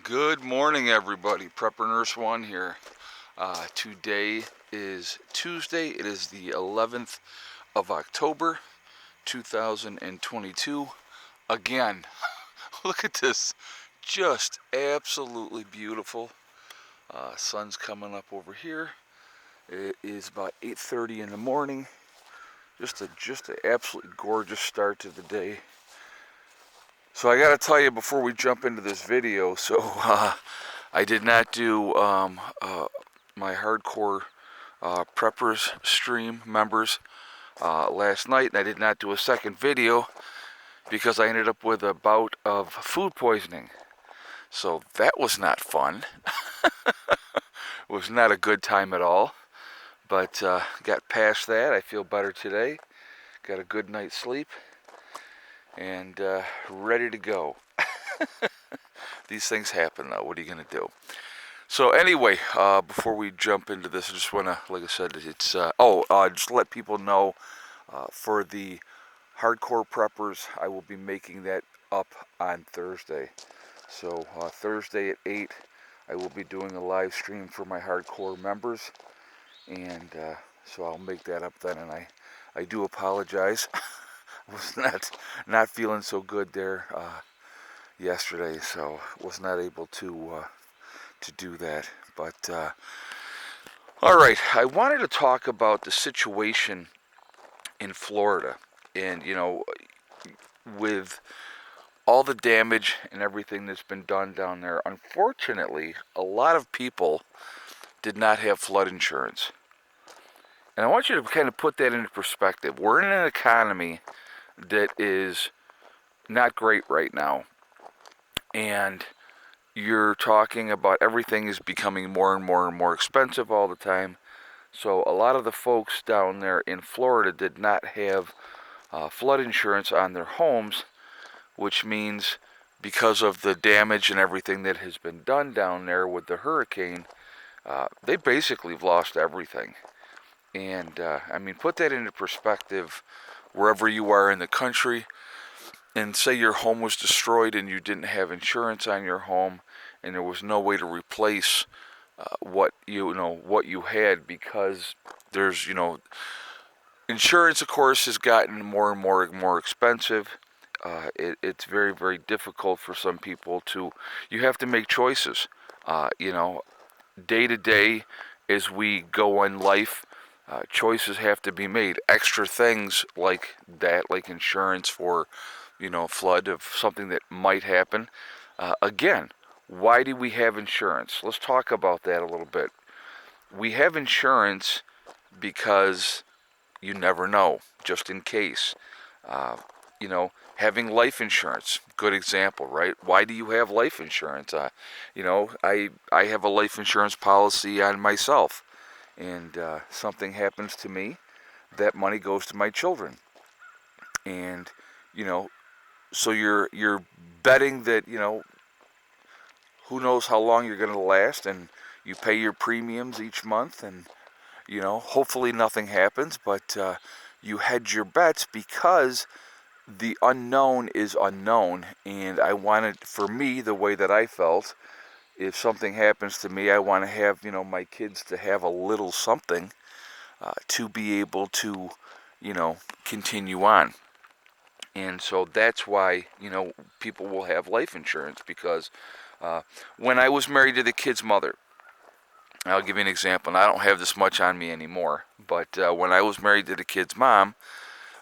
Good morning, everybody. Prepper Nurse One here. Today is Tuesday. It is the 11th of October, 2022. Again, look at this. Just absolutely beautiful. Sun's coming up over here. It is about 8:30 in the morning. Just an absolutely gorgeous start to the day. So I got to tell you before we jump into this video. I did not do my hardcore preppers stream members last night, and I did not do a second video because I ended up with a bout of food poisoning. So that was not fun. It was not a good time at all. But got past that. I feel better today. Got a good night's sleep and ready to go. These things happen though. What are you going to do? So anyway, before we jump into this, I just want to, like I said, just let people know for the hardcore preppers, I will be making that up on Thursday. So Thursday at 8, I will be doing a live stream for my hardcore members, and so I'll make that up then. And I do apologize. I was not feeling so good there yesterday, so was not able to do that. But all right, I wanted to talk about the situation in Florida, and with all the damage and everything that's been done down there. Unfortunately, a lot of people did not have flood insurance, and I want you to kind of put that into perspective. We're in an economy that is not great right now, and you're talking about everything is becoming more and more and more expensive all the time. So a lot of the folks down there in Florida did not have flood insurance on their homes, which means because of the damage and everything that has been done down there with the hurricane, they basically have lost everything. And I mean, put that into perspective wherever you are in the country, and say your home was destroyed and you didn't have insurance on your home, and there was no way to replace what you had, because there's insurance, of course, has gotten more and more expensive. It's very, very difficult for some people to. You have to make choices. Day to day, as we go in life, choices have to be made. Extra things like that, like insurance for, flood of something that might happen. Again, why do we have insurance? Let's talk about that a little bit. We have insurance because you never know, just in case. Uh, Having life insurance, good example, right? Why do you have life insurance? I have a life insurance policy on myself, and something happens to me, that money goes to my children, and you know, so you're betting that who knows how long you're going to last, and you pay your premiums each month, and hopefully nothing happens, but you hedge your bets because the unknown is unknown. And I wanted, for me, the way that I felt, if something happens to me, I want to have my kids to have a little something to be able to continue on. And so that's why people will have life insurance, because when I was married to the kid's mother, I'll give you an example, and I don't have this much on me anymore, but when I was married to the kid's mom,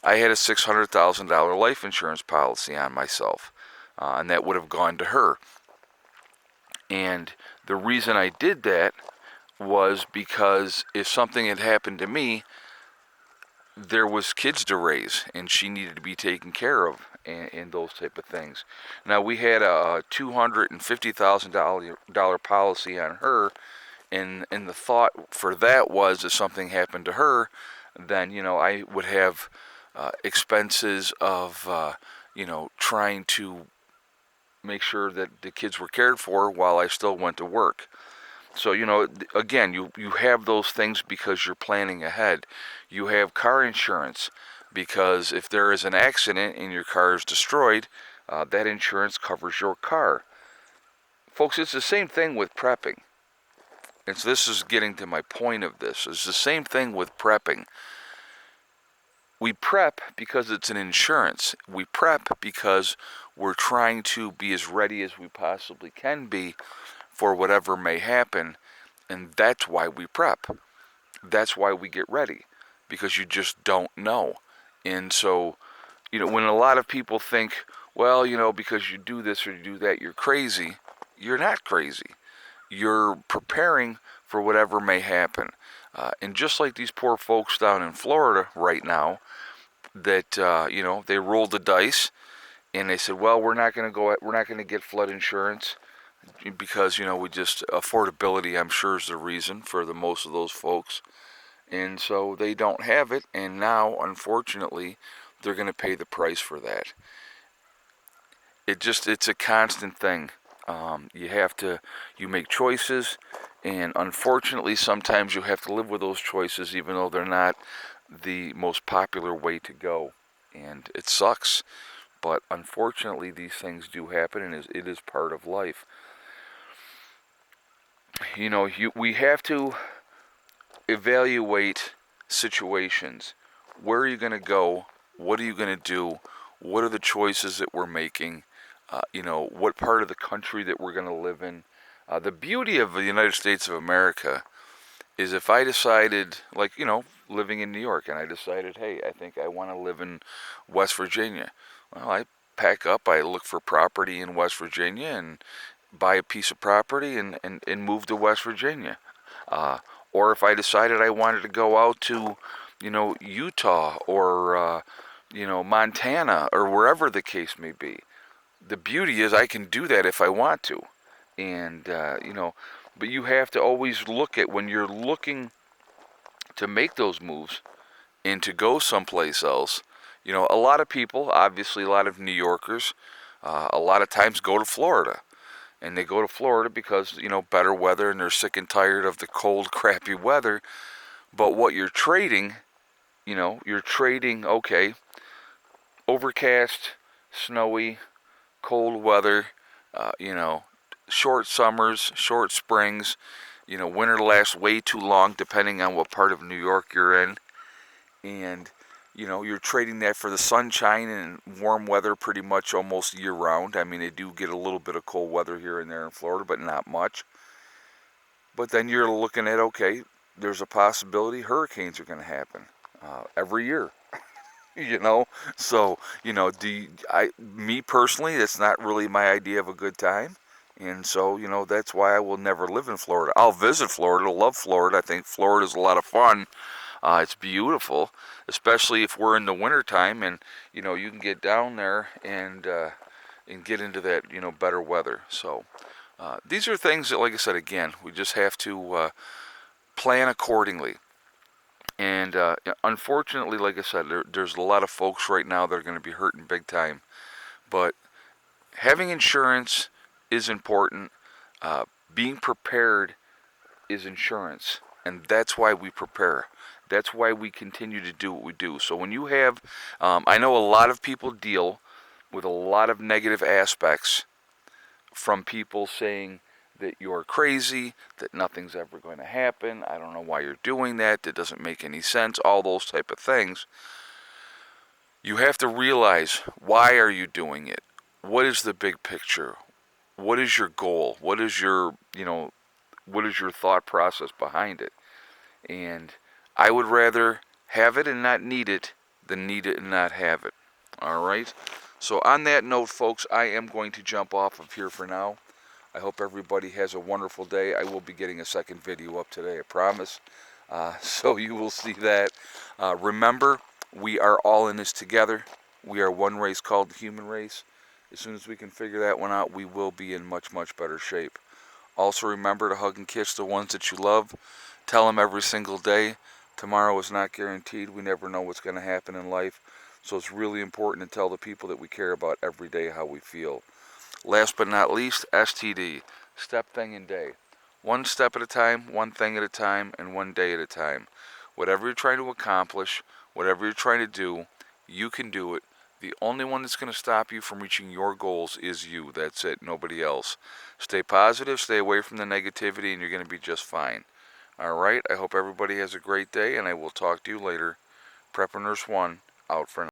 I had a $600,000 life insurance policy on myself, and that would have gone to her. And the reason I did that was because if something had happened to me, there was kids to raise, and she needed to be taken care of, and those type of things. Now, we had a $250,000 policy on her, and the thought for that was if something happened to her, then I would have expenses of trying to make sure that the kids were cared for while I still went to work. So again, you have those things because you're planning ahead. You have car insurance because if there is an accident and your car is destroyed, that insurance covers your car. Folks, it's the same thing with prepping. And so this is getting to my point of this. It's the same thing with prepping. We prep because it's an insurance. We prep because we're trying to be as ready as we possibly can be for whatever may happen. And that's why we prep. That's why we get ready, because you just don't know. And so, when a lot of people think, well, because you do this or you do that, you're crazy. You're not crazy. You're preparing for whatever may happen. And just like these poor folks down in Florida right now, that they rolled the dice and they said, well, we're not going to get flood insurance because we just affordability, I'm sure, is the reason for the most of those folks. And so they don't have it, and now unfortunately they're going to pay the price for that. It's a constant thing. You make choices, and unfortunately sometimes you have to live with those choices even though they're not the most popular way to go, and it sucks, but unfortunately these things do happen, and it is part of life. We have to evaluate situations. Where are you going to go? What are you going to do? What are the choices that we're making? What part of the country that we're going to live in. The beauty of the United States of America is if I decided, living in New York, and I decided, hey, I think I want to live in West Virginia. Well, I pack up, I look for property in West Virginia and buy a piece of property and move to West Virginia. Or if I decided I wanted to go out to, Utah or, Montana or wherever the case may be. The beauty is I can do that if I want to. And, but you have to always look at when you're looking to make those moves and to go someplace else. A lot of people, obviously a lot of New Yorkers, a lot of times go to Florida. And they go to Florida because, better weather, and they're sick and tired of the cold, crappy weather. But what you're trading, okay, overcast, snowy, cold weather, short summers, short springs, winter lasts way too long depending on what part of New York you're in. And, you're trading that for the sunshine and warm weather pretty much almost year round. I mean, they do get a little bit of cold weather here and there in Florida, but not much. But then you're looking at, okay, there's a possibility hurricanes are going to happen every year. So, me personally, that's not really my idea of a good time. And so, that's why I will never live in Florida. I'll visit Florida, love Florida. I think Florida's a lot of fun. It's beautiful, especially if we're in the wintertime and, you can get down there and get into that, better weather. So these are things that, like I said, again, we just have to plan accordingly. And unfortunately, like I said, there's a lot of folks right now that are going to be hurting big time. But having insurance is important. Being prepared is insurance. And that's why we prepare. That's why we continue to do what we do. So when you have, I know a lot of people deal with a lot of negative aspects from people saying that you're crazy, that nothing's ever going to happen, I don't know why you're doing that, that doesn't make any sense, all those type of things. You have to realize, why are you doing it? What is the big picture? What is your goal? What is your thought process behind it? And I would rather have it and not need it than need it and not have it. All right? So on that note, folks, I am going to jump off of here for now. I hope everybody has a wonderful day. I will be getting a second video up today, I promise. So you will see that. Remember, we are all in this together. We are one race called the human race. As soon as we can figure that one out, we will be in much, much better shape. Also remember to hug and kiss the ones that you love. Tell them every single day. Tomorrow is not guaranteed. We never know what's going to happen in life. So it's really important to tell the people that we care about every day how we feel. Last but not least, STD. Step, thing, and day. One step at a time, one thing at a time, and one day at a time. Whatever you're trying to accomplish, whatever you're trying to do, you can do it. The only one that's going to stop you from reaching your goals is you. That's it, nobody else. Stay positive, stay away from the negativity, and you're going to be just fine. All right, I hope everybody has a great day, and I will talk to you later. Prepper Nurse 1, out for now.